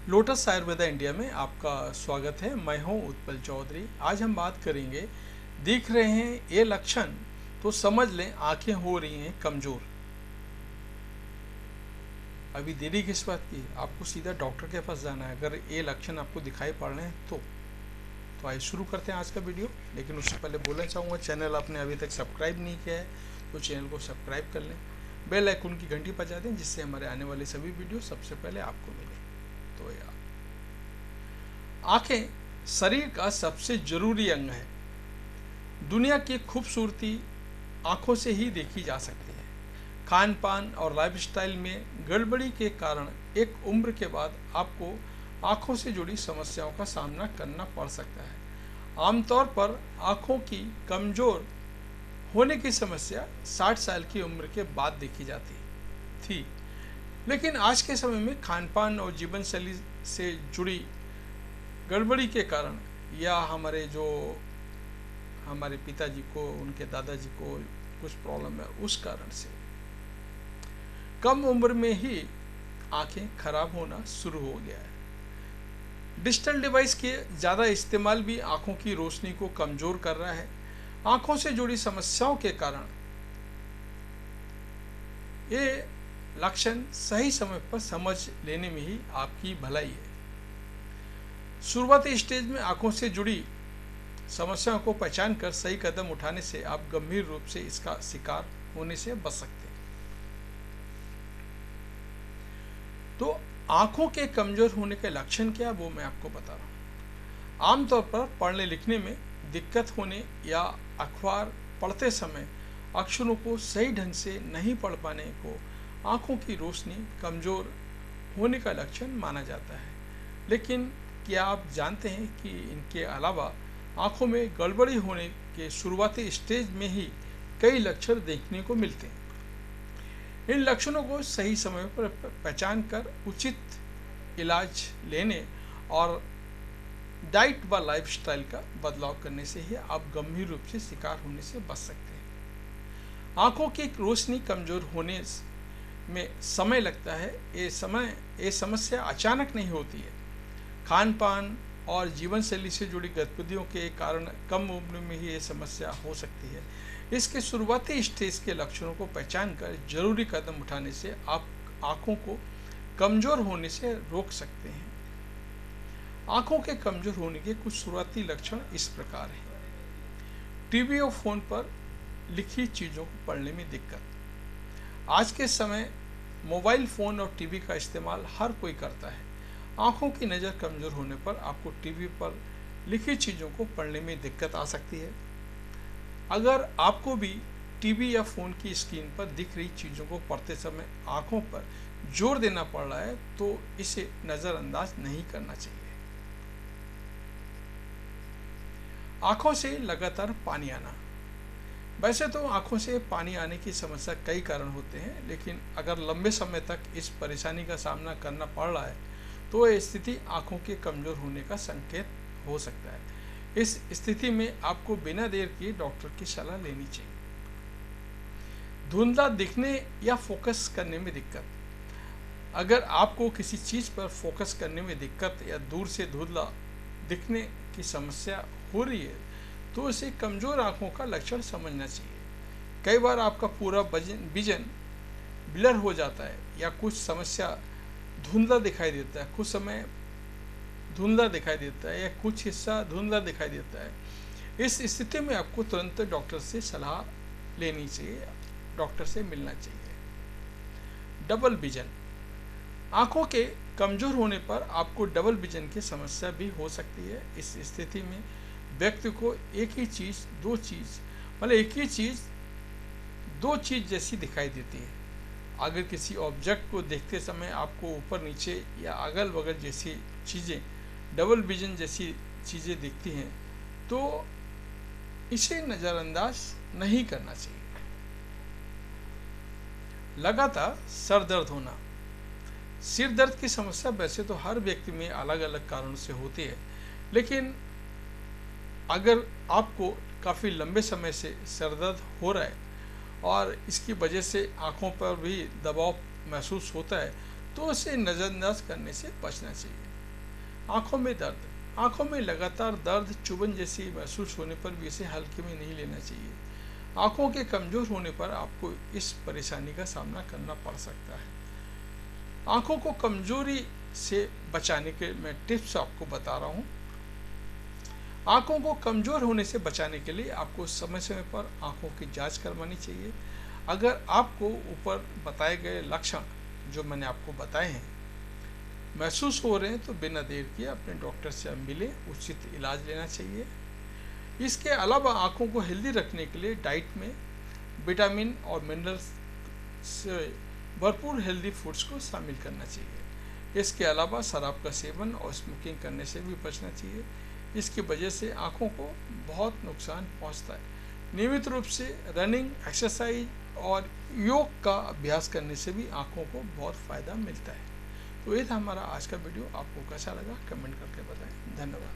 Lotus Ayurveda India में आपका स्वागत है। मैं हूं उत्पल चौधरी। आज हम बात करेंगे, दिख रहे हैं ये लक्षण तो समझ लें आंखें हो रही हैं कमज़ोर। अभी देरी किस बात की, आपको सीधा डॉक्टर के पास जाना है अगर ये लक्षण आपको दिखाई पड़ रहे हैं तो आइए शुरू करते हैं आज का वीडियो। लेकिन उससे पहले बोलना चाहूँगा, चैनल आपने अभी तक सब्सक्राइब नहीं किया है तो चैनल को सब्सक्राइब कर लें, बेल आइकन की घंटी बजा दें जिससे हमारे आने वाले सभी वीडियो सबसे पहले आपको मिले। तो यार, आंखें शरीर का सबसे जरूरी अंग है। दुनिया की खूबसूरती आंखों से ही देखी जा सकती है। खान पान और लाइफस्टाइल में गड़बड़ी के कारण एक उम्र के बाद आपको आंखों से जुड़ी समस्याओं का सामना करना पड़ सकता है। आमतौर पर आंखों की कमजोर होने की समस्या 60 साल की उम्र के बाद देखी जाती थी, लेकिन आज के समय में खान पान और जीवन शैली से जुड़ी गड़बड़ी के कारण या हमारे पिताजी को, उनके दादाजी को कुछ प्रॉब्लम है, उस कारण से कम उम्र में ही आंखें खराब होना शुरू हो गया है। डिजिटल डिवाइस के ज़्यादा इस्तेमाल भी आंखों की रोशनी को कमज़ोर कर रहा है। आंखों से जुड़ी समस्याओं के कारण ये लक्षण सही समय पर समझ लेने में ही आपकी भलाई है। शुरुआती स्टेज में आंखों से जुड़ी समस्याओं को पहचान कर सही कदम उठाने से आप गंभीर रूप से इसका शिकार होने से बच सकते हैं। तो आंखों के कमजोर होने के लक्षण क्या, वो मैं आपको बता रहा हूँ। आमतौर पर पढ़ने लिखने में दिक्कत होने या अखबार पढ़ते समय अक्षरों को सही ढंग से नहीं पढ़ पाने को आंखों की रोशनी कमजोर होने का लक्षण माना जाता है। लेकिन क्या आप जानते हैं कि इनके अलावा आंखों में गड़बड़ी होने के शुरुआती स्टेज में ही कई लक्षण देखने को मिलते हैं। इन लक्षणों को सही समय पर पहचान कर उचित इलाज लेने और डाइट व लाइफस्टाइल का बदलाव करने से ही आप गंभीर रूप से शिकार होने से बच सकते हैं। आंखों की रोशनी कमजोर होने में समय लगता है। ये समस्या अचानक नहीं होती है। खान पान और जीवन शैली से जुड़ी गतिविधियों के कारण कम उम्र में ही ये समस्या हो सकती है। इसके शुरुआती स्टेज के लक्षणों को पहचान कर जरूरी कदम उठाने से आप आंखों को कमजोर होने से रोक सकते हैं। आंखों के कमजोर होने के कुछ शुरुआती लक्षण इस प्रकार हैं। टीवी और फोन पर लिखी चीजों को पढ़ने में दिक्कत। आज के समय मोबाइल फोन और टीवी का इस्तेमाल हर कोई करता है। आंखों की नज़र कमज़ोर होने पर आपको टीवी पर लिखी चीज़ों को पढ़ने में दिक्कत आ सकती है। अगर आपको भी टीवी या फ़ोन की स्क्रीन पर दिख रही चीज़ों को पढ़ते समय आंखों पर जोर देना पड़ रहा है तो इसे नज़रअंदाज नहीं करना चाहिए। आंखों से लगातार पानी आना। वैसे तो आंखों से पानी आने की समस्या कई कारण होते हैं, लेकिन अगर लंबे समय तक इस परेशानी का सामना करना पड़ रहा है तो यह स्थिति आंखों के कमजोर होने का संकेत हो सकता है। इस स्थिति में आपको बिना देर किए डॉक्टर की सलाह लेनी चाहिए। धुंधला दिखने या फोकस करने में दिक्कत। अगर आपको किसी चीज़ पर फोकस करने में दिक्कत या दूर से धुंधला दिखने की समस्या हो रही है तो इसे कमजोर आंखों का लक्षण समझना चाहिए। कई बार आपका पूरा विजन ब्लर हो जाता है या कुछ समस्या धुंधला दिखाई देता है, कुछ समय धुंधला दिखाई देता है या कुछ हिस्सा धुंधला दिखाई देता है। इस स्थिति में आपको तुरंत डॉक्टर से सलाह लेनी चाहिए, डॉक्टर से मिलना चाहिए। Double vision. आंखों के कमजोर होने पर आपको डबल विजन की समस्या भी हो सकती है। इस स्थिति में व्यक्ति को एक ही चीज़ दो चीज़ जैसी दिखाई देती है। अगर किसी ऑब्जेक्ट को देखते समय आपको ऊपर नीचे या अगल बगल जैसी चीज़ें, डबल विजन जैसी चीज़ें दिखती हैं तो इसे नज़रअंदाज नहीं करना चाहिए। लगातार सर दर्द होना। सिर दर्द की समस्या वैसे तो हर व्यक्ति में अलग अलग कारणों से होती है, लेकिन अगर आपको काफ़ी लंबे समय से सर दर्द हो रहा है और इसकी वजह से आँखों पर भी दबाव महसूस होता है तो उसे नज़रअंदाज करने से बचना चाहिए। आँखों में दर्द, आँखों में लगातार दर्द, चुभन जैसी महसूस होने पर भी इसे हल्के में नहीं लेना चाहिए। आँखों के कमज़ोर होने पर आपको इस परेशानी का सामना करना पड़ सकता है। आँखों को कमज़ोरी से बचाने के मैं टिप्स आपको बता रहा हूँ। आँखों को कमज़ोर होने से बचाने के लिए आपको समय समय पर आँखों की जांच करवानी चाहिए। अगर आपको ऊपर बताए गए लक्षण जो मैंने आपको बताए हैं महसूस हो रहे हैं तो बिना देर किए अपने डॉक्टर से मिले, उचित इलाज लेना चाहिए। इसके अलावा आँखों को हेल्दी रखने के लिए डाइट में विटामिन और मिनरल्स से भरपूर हेल्दी फूड्स को शामिल करना चाहिए। इसके अलावा शराब का सेवन और स्मोकिंग करने से भी बचना चाहिए। इसकी वजह से आँखों को बहुत नुकसान पहुंचता है। नियमित रूप से रनिंग, एक्सरसाइज और योग का अभ्यास करने से भी आँखों को बहुत फ़ायदा मिलता है। तो ये था हमारा आज का वीडियो। आपको कैसा लगा कमेंट करके बताएं। धन्यवाद।